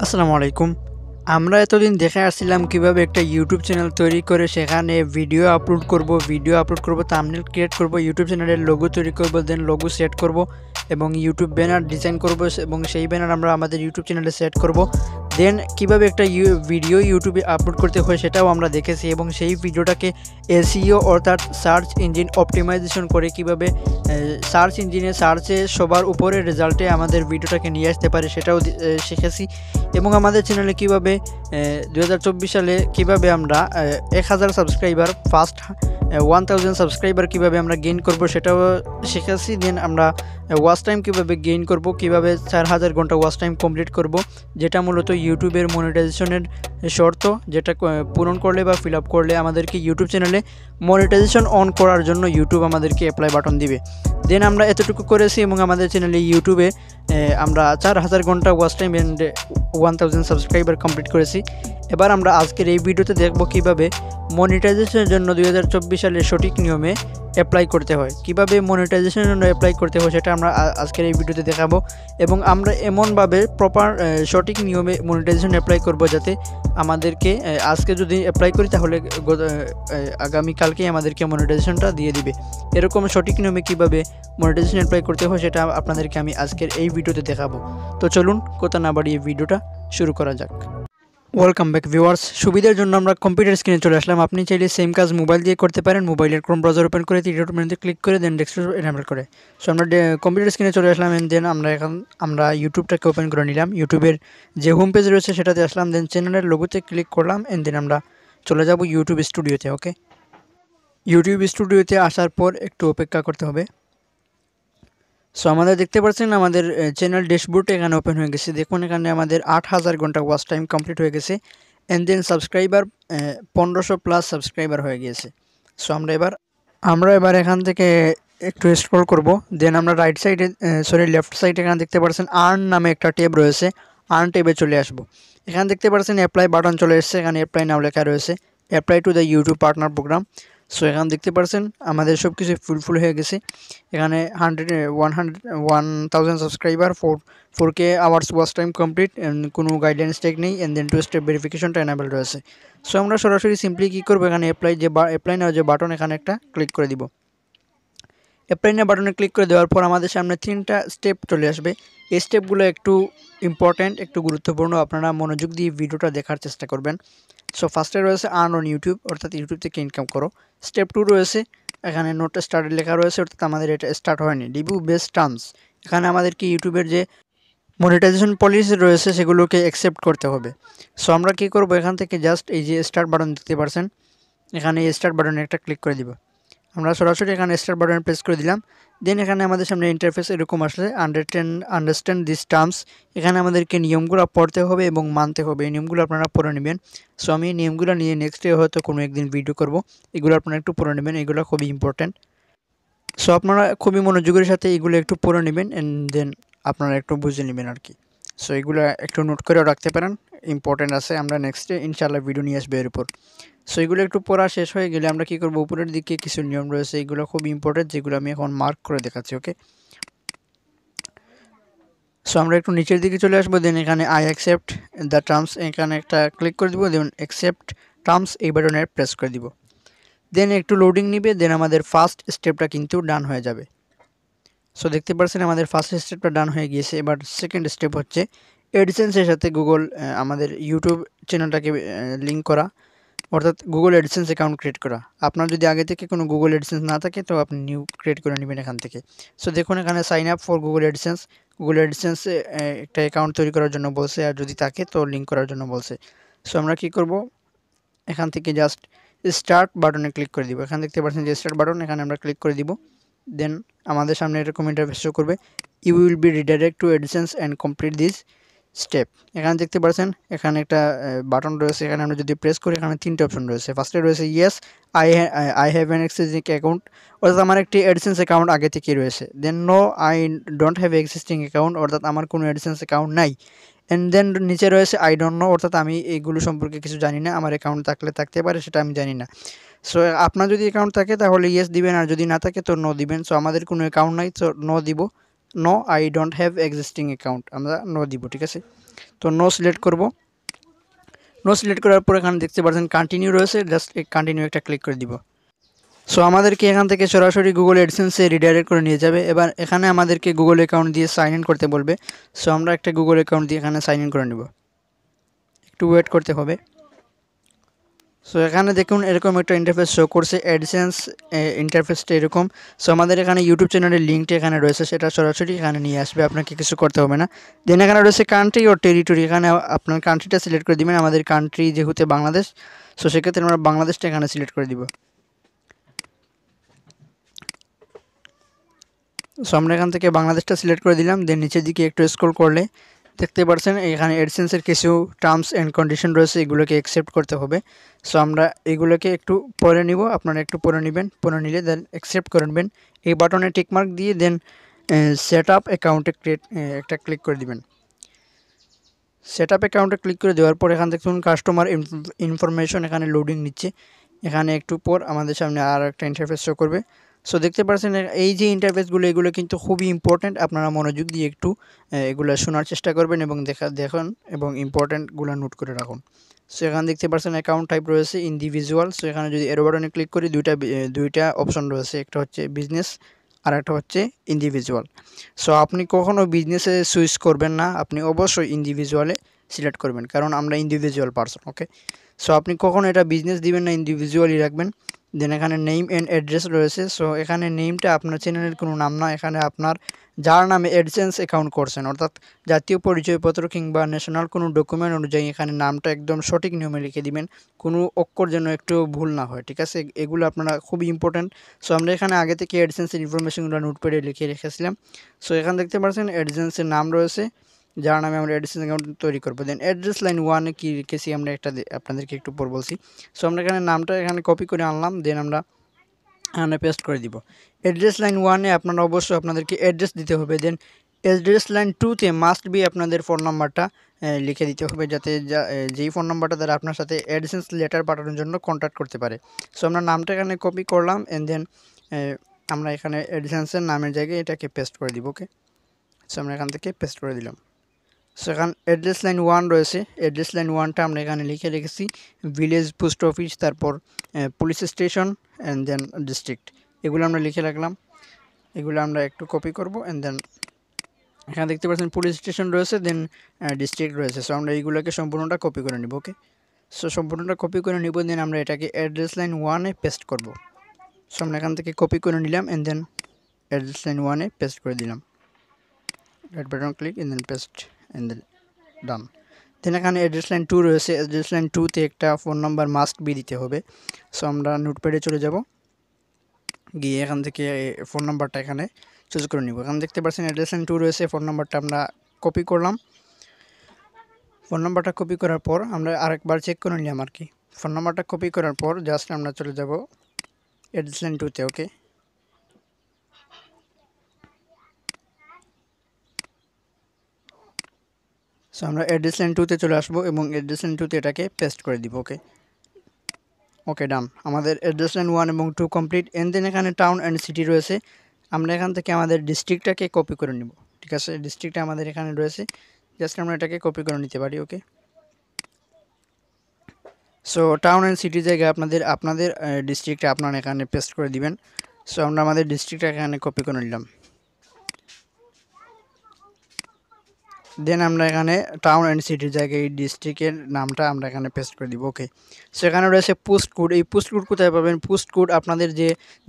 আসসালামু আলাইকুম। আমরা এতদিন দেখে আসছিলাম কিভাবে একটা ইউটিউব চ্যানেল তৈরি করে সেখানে ভিডিও আপলোড করব, থাম্বনেল ক্রিয়েট করব, ইউটিউব চ্যানেলের লোগো তৈরি করব, দেন লোগো সেট করব এবং ইউটিউব ব্যানার ডিজাইন করব এবং সেই ব্যানার আমরা আমাদের ইউটিউব চ্যানেলে সেট করব। দেন কিভাবে একটা ভিডিও ইউটিউবে আপলোড করতে হয় সেটাও আমরা দেখেছি এবং সেই ভিডিওটাকে এসইও অর্থাৎ সার্চ ইঞ্জিন অপটিমাইজেশন করে কিভাবে সার্চে সবার উপরে রেজাল্টে আমাদের ভিডিওটাকে নিয়ে আসতে পারে সেটাও শিখেছি। এবং আমাদের চ্যানেলে কীভাবে 2024 সালে কীভাবে আমরা 1000 সাবস্ক্রাইবার ফার্স্ট 1000 সাবস্ক্রাইবার কীভাবে আমরা গেইন করব সেটাও শিখেছি। দেন আমরা ওয়াচ টাইম কীভাবে গেইন করব, কীভাবে 4000 ঘন্টা ওয়াচ টাইম কমপ্লিট করব, যেটা মূলত ইউটিউবের মনিটাইজেশনের শর্ত, যেটা পূরণ করলে বা ফিল আপ করলে আমাদেরকে ইউটিউব চ্যানেলে মনিটাইজেশন অন করার জন্য ইউটিউব আমাদেরকে অ্যাপ্লাই বাটন দিবে। দেন আমরা এতটুকু করেছি এবং আমাদের চ্যানেলে ইউটিউবে আমরা 4000 ঘন্টা watch time and 1000 subscriber complete করেছি। এবার আমরা আজকের এই ভিডিওতে দেখব কিভাবে মনিটাইজেশনের জন্য 2024 সালের সঠিক নিয়মে অ্যাপ্লাই করতে হয়, কিভাবে মনিটাইজেশনের জন্য অ্যাপ্লাই করতে হয় সেটা আমরা আজকের এই ভিডিওতে দেখাবো। এবং আমরা এমনভাবে প্রপার সঠিক নিয়মে মনিটাইজেশন অ্যাপ্লাই করব যাতে আমাদেরকে আজকে যদি অ্যাপ্লাই করি তাহলে আগামীকালকেই আমাদেরকে মনিটাইজেশনটা দিয়ে দিবে। এরকম সঠিক নিয়মে কিভাবে মনিটাইজেশন অ্যাপ্লাই করতে হয় সেটা আপনাদেরকে আমি আজকের এই ভিডিওতে দেখাবো। তো চলুন কথা না বাড়িয়ে ভিডিওটা শুরু করা যাক। Welcome back viewers. সুবিধার জন্য আমরা কম্পিউটার স্ক্রিনে চলে আসলাম। আপনি চাইলে সেম কাজ মোবাইল দিয়ে করতে পারেন। মোবাইলের ক্রোম ব্রাউজার ওপেন করে থ্রি মেনুতে ক্লিক করে দেন ডেস্কটপ এনেবল করে। সো আমরা কম্পিউটার স্ক্রিনে চলে আসলাম এন্ড দেন আমরা ইউটিউবটাকে ওপেন করে নিলাম। ইউটিউবের যে হোম পেজ রয়েছে সেটাতে আসলাম, দেন চ্যানেলের লোগোতে ক্লিক করলাম এন্ড দেন আমরা চলে যাব ইউটিউব স্টুডিওতে। ওকে, ইউটিউব স্টুডিওতে আসার পর একটু অপেক্ষা করতে হবে। সো আমাদের দেখতে পাচ্ছেন আমাদের চ্যানেল ড্যাশবোর্ড এখানে ওপেন হয়ে গেছে। দেখুন এখানে আমাদের 8000 ঘন্টা ওয়াচ টাইম কমপ্লিট হয়ে গেছে and then subscriber 1500 plus subscriber হয়ে গিয়েছে। সো আমরা এবার এখান থেকে একটু স্ক্রল করব। দেন আমরা লেফট সাইডে এখানে দেখতে পাচ্ছেন আর্ন নামে একটা ট্যাব রয়েছে। আর্ন ট্যাবে চলে আসব। এখানে দেখতে পাচ্ছেন অ্যাপ্লাই বাটন চলে এসেছে। এখানে অ্যাপ্লাই নাও লেখা রয়েছে, apply to the YouTube partner program. So এখানে দেখতে পাচ্ছেন আমাদের সব কিছু ফুলফুল হয়ে গেছে। এখানে 1000 subscriber, 4K hours watch time complete, কোনো গাইডলাইন্স টেক নেই অ্যান্ড দেন 2 স্টেপ ভেরিফিকেশনটা এনাবেল রয়েছে। সো আমরা সরাসরি সিম্পলি কী করবো, এখানে অ্যাপ্লাই নাও যে বাটন এখানে একটা ক্লিক করে দিব। অ্যাপ্লাই নাও বাটনে ক্লিক করে দেওয়ার পর আমাদের সামনে 3টা স্টেপ চলে আসবে। এই স্টেপগুলো একটু ইম্পর্ট্যান্ট, একটু গুরুত্বপূর্ণ, আপনারা মনোযোগ দিয়ে ভিডিওটা দেখার চেষ্টা করবেন। সো ফার্স্টে রয়েছে আর্ন অন ইউটিউব, অর্থাৎ ইউটিউব থেকে ইনকাম করো। স্টেপ 2 রয়েছে, এখানে নোট স্টার্টেড লেখা রয়েছে, অর্থাৎ আমাদের এটা স্টার্ট হয়নি। রিভিউ বেস্ট টার্মস, এখানে আমাদেরকে ইউটিউবের যে মনিটাইজেশন পলিসি রয়েছে সেগুলোকে অ্যাকসেপ্ট করতে হবে। সো আমরা কী করবো, এখান থেকে জাস্ট এই যে স্টার্ট বাটন দেখতে পাচ্ছেন, এখানে স্টার্ট বাটনে একটা ক্লিক করে দিব। আমরা সরাসরি এখানে স্টার্ট বাটনে প্রেস করে দিলাম। দেন এখানে আমাদের সামনে ইন্টারফেস এরকম আসলে আন্ডারস্ট্যান্ড দিস টার্মস, এখানে আমাদেরকে নিয়মগুলো পড়তে হবে এবং মানতে হবে। এই নিয়মগুলো আপনারা পড়ে নেবেন। সো আমি এই নিয়মগুলো নিয়ে নেক্সটে হয়তো কোনো একদিন ভিডিও করব, এগুলো আপনারা একটু পড়ে নেবেন, এগুলো খুবই ইম্পর্ট্যান্ট। সো আপনারা খুবই মনোযোগের সাথে এগুলো একটু পড়ে নেবেন অ্যান্ড দেন আপনারা একটু বুঝে নেবেন আর কি। সো এগুলো একটু নোট করেও রাখতে পারেন, ইম্পর্ট্যান্ট আছে। আমরা নেক্সটে ইনশাআল্লাহ ভিডিও নিয়ে আসবো এর উপর। সো এগুলো একটু পড়া শেষ হয়ে গেলে আমরা কী করবো, উপরের দিকে কিছু নিয়ম রয়েছে, এগুলো খুব ইম্পর্টেন্ট, যেগুলো আমি এখন মার্ক করে দেখাচ্ছি। ওকে, সো আমরা একটু নিচের দিকে চলে আসবো। দেন এখানে আই অ্যাকসেপ্ট দ্য টার্মস, এখানে একটা ক্লিক করে দিব। দেন অ্যাকসেপ্ট টার্মস এই বাটনে প্রেস করে দিব। দেন একটু লোডিং নিবে, দেন আমাদের ফার্স্ট স্টেপটা কিন্তু ডান হয়ে যাবে। সো দেখতে পাচ্ছেন আমাদের ফার্স্ট স্টেপটা ডান হয়ে গিয়েছে। এবার সেকেন্ড স্টেপ হচ্ছে এডিসেন্সের সাথে আমাদের ইউটিউব চ্যানেলটাকে লিঙ্ক করা, অর্থাৎ গুগল এডিসেন্স অ্যাকাউন্ট ক্রিয়েট করা। আপনার যদি আগে থেকে কোনো গুগল এডিসেন্স না থাকে তো আপনি নিউ ক্রিয়েট করে নেবেন এখান থেকে। সো দেখুন এখানে সাইন আপ ফর গুগল এডিসেন্সে একটা অ্যাকাউন্ট তৈরি করার জন্য বলছে, আর যদি থাকে তো লিঙ্ক করার জন্য বলছে। সো আমরা কী করব, এখান থেকে জাস্ট স্টার্ট বাটনে ক্লিক করে দিব। এখানে দেখতে পাচ্ছেন যে স্টার্ট বাটন, এখানে আমরা ক্লিক করে দিব। দেন আমাদের সামনে এরকম ইন্টারফেস শো করবে, you will be redirect to AdSense and complete this step. এখানে দেখতে পাচ্ছেন এখানে একটা বাটন রয়েছে, এখানে আমরা যদি প্রেস করি এখানে 3টে অপশন রয়েছে। ফার্স্টে রয়েছে yes I have an existing account, অর্থাৎ আমার একটি এডিসেন্স অ্যাকাউন্ট আগে থেকেই রয়েছে। Then no I don't have existing account, অর্থাৎ আমার কোনো এডিসেন্স অ্যাকাউন্ট নাই। অ্যান্ড দেন নিচে রয়েছে আই ডোন্ট নো, অর্থাৎ আমি এইগুলো সম্পর্কে কিছু জানি না, আমার অ্যাকাউন্ট থাকলে থাকতে পারে, সেটা আমি জানি না। সো আপনার যদি অ্যাকাউন্ট থাকে তাহলে ইয়েস দিবেন, আর যদি না থাকে তো নো দিবেন। সো আমাদের কোনো অ্যাকাউন্ট নাই, তো নো দিব। No I don't have existing account, আমরা নো দিব, ঠিক আছে। তো নো সিলেক্ট করব। নো সিলেক্ট করার পর এখানে দেখতে পাচ্ছেন কন্টিনিউ রয়েছে, জাস্ট এই কন্টিনিউ একটা ক্লিক করে দিব। সো আমাদেরকে এখান থেকে সরাসরি গুগল অ্যাডসেন্সে রিডাইরেক্ট করে নিয়ে যাবে। এবার এখানে আমাদেরকে গুগল অ্যাকাউন্ট দিয়ে সাইন ইন করতে বলবে। সো আমরা একটা গুগল অ্যাকাউন্ট দিয়ে এখানে সাইন ইন করে নেব, একটু ওয়েট করতে হবে। সো এখানে দেখুন এরকম একটা ইন্টারফেস শো করছে, অ্যাডসেন্স ইন্টারফেসটা এরকম। সো আমাদের এখানে ইউটিউব চ্যানেলের লিঙ্কটা এখানে রয়েছে, সেটা সরাসরি এখানে নিয়ে আসবে, আপনাকে কিছু করতে হবে না। দেন এখানে রয়েছে কান্ট্রি ও টেরিটরি, এখানে আপনার কান্ট্রিটা সিলেক্ট করে দিবেন। আমাদের কান্ট্রি যেহেতু বাংলাদেশ, সো সেক্ষেত্রে আমরা বাংলাদেশটা এখানে সিলেক্ট করে দিব। সো আমরা এখান থেকে বাংলাদেশটা সিলেক্ট করে দিলাম। দেন নিচের দিকে একটু স্ক্রল করলে দেখতে পাচ্ছেন এখানে অ্যাডসেন্সের কিছু টার্মস অ্যান্ড কন্ডিশন রয়েছে, এগুলোকে অ্যাকসেপ্ট করতে হবে। সো আমরা এগুলোকে একটু পরে নিব, আপনারা একটু পরে নেবেন, পরে নিলে দেন অ্যাকসেপ্ট করে নেবেন। এই বাটনে টিকমার্ক দিয়ে দেন সেট আপ অ্যাকাউন্টে একটা ক্লিক করে দিবেন। সেট আপ অ্যাকাউন্টে ক্লিক করে দেওয়ার পর এখান থেকে কাস্টমার ইনফরমেশন এখানে লোডিং নিচ্ছে। এখানে একটু পর আমাদের সামনে আর একটা ইন্টারফেস শো করবে। সো দেখতে পাচ্ছেন এই যে ইন্টারফেসগুলো, এগুলো কিন্তু খুবই ইম্পর্ট্যান্ট, আপনারা মনোযোগ দিয়ে একটু এগুলো শোনার চেষ্টা করবেন এবং দেখুন এবং ইম্পর্ট্যান্টগুলো নোট করে রাখুন। সো এখানে দেখতে পাচ্ছেন অ্যাকাউন্ট টাইপ রয়েছে ইন্ডিভিজুয়াল। সো এখানে যদি এরো বাটনে ক্লিক করি দুইটা অপশন রয়েছে, একটা হচ্ছে বিজনেস আর একটা হচ্ছে ইন্ডিভিজুয়াল। সো আপনি কখনো বিজনেসে সুইচ করবেন না, আপনি অবশ্যই ইন্ডিভিজুয়ালে সিলেক্ট করবেন, কারণ আমরা ইন্ডিভিজুয়াল পারসন। ওকে, সো আপনি কখনো এটা বিজনেস দিবেন না, ইন্ডিভিজুয়ালই রাখবেন। দেন এখানে নেম অ্যান্ড অ্যাড্রেস রয়েছে। সো এখানে নেমটা আপনার চ্যানেলের কোনো নাম না, এখানে আপনার যার নামে অ্যাডসেন্স অ্যাকাউন্ট করছেন, অর্থাৎ জাতীয় পরিচয়পত্র কিংবা ন্যাশনাল কোনো ডকুমেন্ট অনুযায়ী এখানে নামটা একদম সঠিক নিয়মে লিখে দিবেন, কোনো অক্ষর যেন একটু ভুল না হয়, ঠিক আছে? এগুলো আপনারা খুবই ইম্পর্ট্যান্ট। সো আমরা এখানে আগে থেকে অ্যাডসেন্সের ইনফরমেশনগুলো নোটপ্যাডে লিখে রেখেছিলাম। সো এখানে দেখতে পাচ্ছেন অ্যাডসেন্সের নাম রয়েছে, যার নামে আমরা অ্যাডসেন্স অ্যাকাউন্ট তৈরি করবো। দেন অ্যাড্রেস লাইন 1-এ কী লিখেছি আমরা আপনাদেরকে একটু পর বলছি। সো আমরা এখানে নামটা এখানে কপি করে আনলাম, দেন আমরা এখানে পেস্ট করে দিব। অ্যাড্রেস লাইন 1-এ আপনারা অবশ্যই আপনাদেরকে অ্যাড্রেস দিতে হবে। দেন অ্যাড্রেস লাইন 2-তে মাস্ট বি আপনাদের ফোন নাম্বারটা লিখে দিতে হবে, যাতে যেই ফোন নাম্বারটা দ্বারা আপনার সাথে অ্যাডসেন্স লেটার পাঠানোর জন্য কন্ট্যাক্ট করতে পারে। সো আমরা নামটা এখানে কপি করলাম অ্যান্ড দেন আমরা এখানে অ্যাডসেন্সের নামের জায়গায় এটাকে পেস্ট করে দিব। ওকে, সো আমরা এখান থেকে পেস্ট করে দিলাম। সো এখানে অ্যাড্রেস লাইন 1 রয়েছে, অ্যাড্রেস লাইন 1টা আমরা এখানে লিখে রেখেছি ভিলেজ পোস্ট অফিস, তারপর police station and then district, এগুলো আমরা লিখে রাখলাম। এগুলো আমরা একটু কপি করব অ্যান্ড দেন এখানে দেখতে পাচ্ছেন পুলিশ স্টেশন রয়েছে, দেন ডিস্ট্রিক্ট রয়েছে। সো আমরা এইগুলোকে সম্পূর্ণটা কপি করে নিব। ওকে, সো সম্পূর্ণটা কপি করে নিব, দেন আমরা এটাকে অ্যাড্রেস লাইন 1-এ পেস্ট করব। সো আমরা এখান থেকে কপি করে নিলাম অ্যান্ড দেন অ্যাড্রেস লাইন 1-এ পেস্ট করে দিলাম। Right button click and then paste and then done. Then এখানে অ্যাড্রেস লাইন 2 রয়েছে, অ্যাড্রেস লাইন 2-তে একটা ফোন নাম্বার মাস্ট বি দিতে হবে। সো আমরা নোটপ্যাডে চলে যাব, গিয়ে এখান থেকে ফোন নাম্বারটা এখানে চুজ করে নিব। এখানে দেখতে পাচ্ছেন অ্যাড্রেস লাইন 2 রয়েছে, ফোন নাম্বারটা আমরা কপি করলাম। ফোন নাম্বারটা কপি করার পর আমরা আরেকবার চেক করে নিলাম আর কি। ফোন নাম্বারটা কপি করার পর জাস্ট আমরা চলে যাব অ্যাড্রেস লাইন 2-তে। ওকে, সো আমরা অ্যাড্রেস লাইন 2-তে চলে আসবো এবং অ্যাড্রেস লাইন 2-তে এটাকে পেস্ট করে দিব। ওকে, ওকে ডান। আমাদের অ্যাড্রেস লাইন 1 এবং 2 কমপ্লিট। এন্ড দেন এখানে টাউন অ্যান্ড সিটি রয়েছে, আমরা এখান থেকে আমাদের ডিস্ট্রিক্টটাকে কপি করে নিব। ঠিক আছে, ডিস্ট্রিক্টটা আমাদের এখানে রয়েছে, জাস্ট আমরা এটাকে কপি করে নিতে পারি। ওকে, সো টাউন অ্যান্ড সিটি জায়গায় আপনাদের ডিস্ট্রিক্টটা আপনারা এখানে পেস্ট করে দিবেন। সো আমরা আমাদের ডিস্ট্রিক্টটা এখানে কপি করে নিলাম। দেন আমরা এখানে টাউন অ্যান্ড সিটির জায়গায় এই ডিস্ট্রিক্টের নামটা আমরা এখানে পেস্ট করে দিব। ওকে, সেখানে রয়েছে পোস্ট কোড। এই পোস্ট কোড কোথায় পাবেন? পোস্ট কোড আপনাদের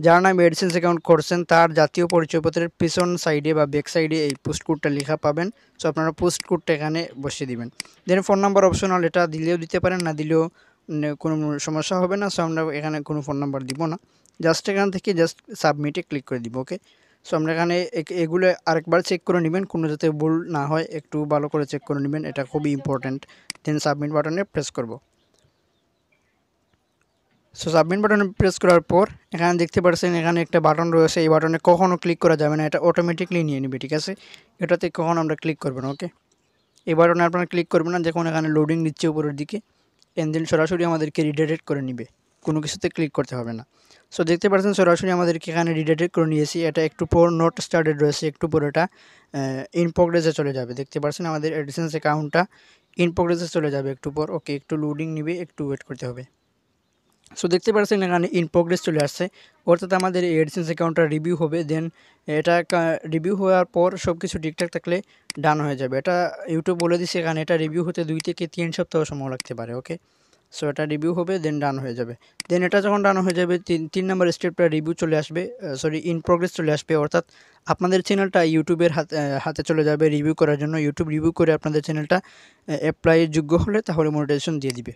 যার নামে অ্যাডসেন্স অ্যাকাউন্ট করছেন তার জাতীয় পরিচয়পত্রের পিছন সাইডে বা ব্যাক সাইডে এই পোস্ট কোডটা লেখা পাবেন। সো আপনারা পোস্ট কোডটা এখানে বসিয়ে দিবেন। দেন ফোন নাম্বার অপশনাল, এটা দিলেও দিতে পারেন, না দিলেও কোনো সমস্যা হবে না। সো আমরা এখানে কোনো ফোন নাম্বার দিব না, জাস্ট এখান থেকে জাস্ট সাবমিটে ক্লিক করে দিব। ওকে, সো আমরা এখানে এগুলো আরেকবার চেক করে নেবেন, কোনো যাতে ভুল না হয়, একটু ভালো করে চেক করে নেবেন, এটা খুবই ইম্পর্ট্যান্ট। দেন সাবমিট বাটনে প্রেস করব। সো সাবমিট বাটনে প্রেস করার পর এখানে দেখতে পাচ্ছেন এখানে একটা বাটন রয়েছে, এই বাটনে কখনও ক্লিক করা যাবে না, এটা অটোমেটিকলি নিয়ে নেবে। ঠিক আছে, এটাতে কখনো আমরা ক্লিক করবো না। ওকে, এই বাটনে আপনারা ক্লিক করবেন না, দেখুন এখানে লোডিং নিচ্ছে উপরের দিকে, এন্ড দেন সরাসরি আমাদেরকে রিডাইরেক্ট করে নেবে। কোনো কিছুতে ক্লিক করতে হবে না। সো দেখতে পাচ্ছেন সরাসরি আমাদেরকে এখানে রিডাইরেক্ট করে নিয়েছি। এটা একটু পর নট স্টার্টেড রয়েছে, একটু পর এটা ইন প্রোগ্রেসে চলে যাবে। দেখতে পাচ্ছেন আমাদের অ্যাডসেন্স অ্যাকাউন্টটা ইন প্রোগ্রেসে চলে যাবে একটু পর। ওকে, একটু লোডিং নিবে, একটু ওয়েট করতে হবে। সো দেখতে পাচ্ছেন এখানে ইন প্রোগ্রেস চলে আসছে, অর্থাৎ আমাদের এই অ্যাডসেন্স অ্যাকাউন্টটা রিভিউ হবে। দেন এটা রিভিউ হওয়ার পর সব কিছু ঠিকঠাক থাকলে ডান হয়ে যাবে। এটা ইউটিউব বলে দিচ্ছে এখানে এটা রিভিউ হতে 2 থেকে 3 সপ্তাহ সময় লাগতে পারে। ওকে, সো এটা রিভিউ হবে, দেন ডান হয়ে যাবে। দেন এটা যখন ডান হয়ে যাবে, তিন নম্বর স্টেপটা রিভিউ চলে আসবে, সরি ইন প্রোগ্রেস চলে আসবে, অর্থাৎ আপনাদের চ্যানেলটা ইউটিউবের হাতে চলে যাবে রিভিউ করার জন্য। ইউটিউব রিভিউ করে আপনাদের চ্যানেলটা অ্যাপ্লাই যোগ্য হলে তাহলে মনিটাইজেশন দিয়ে দিবে।